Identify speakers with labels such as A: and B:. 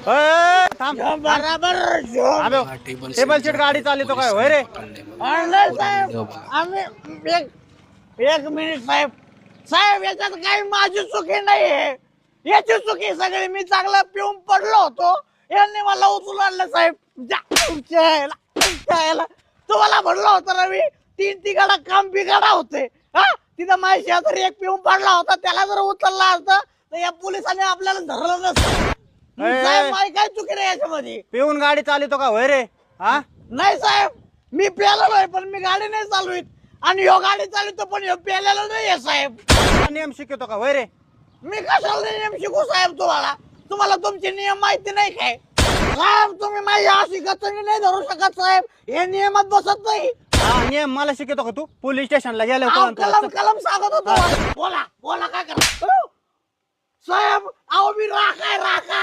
A: थांब
B: बराबर
A: table seat गाडी चालतो काय होय रे?
B: साहेब आम्ही एक मिनिट साहेब साहेब याच्यात काही माझी चुकी नाहीये याची चुकी सगळी मी चांगला पिऊन पडलो होतो यांनी मला उचलून आणलं साहेब तुम्हाला म्हणलं होतं ना मी तीन तिघाडा काम बिघाडा होते हा तिथं माझ्या शेजारी एक पिऊन पडला होता त्याला जर उचलला असतं तर या पोलिसांनी आपल्याला धरलं नसतं साहेब माझी काय चुकी नाही याच्यामध्ये
A: पिऊन गाडी चालतो का होय रे? हा
B: नाही साहेब मी प्यालेलो आहे पण मी गाडी नाही चालवीत आणि ह्यो गाडी चालवतो पण ह्यो प्यालेलो नाहीये साहेब
A: नियम शिकवतो का होय रे?
B: मी कशाला नियम शिकू साहेब तुम्हाला तुमचे नियम माहिती नाही काय साहेब तुम्ही माझी अशी गचंडी नाही धरू शकत साहेब हे नियमात बसत नाही
A: नियम मला शिकवतो का तू? पोलीस स्टेशनला गेलो
B: कलम सांगत होतो बोला बोला काय करा साहेब अहो मी राखा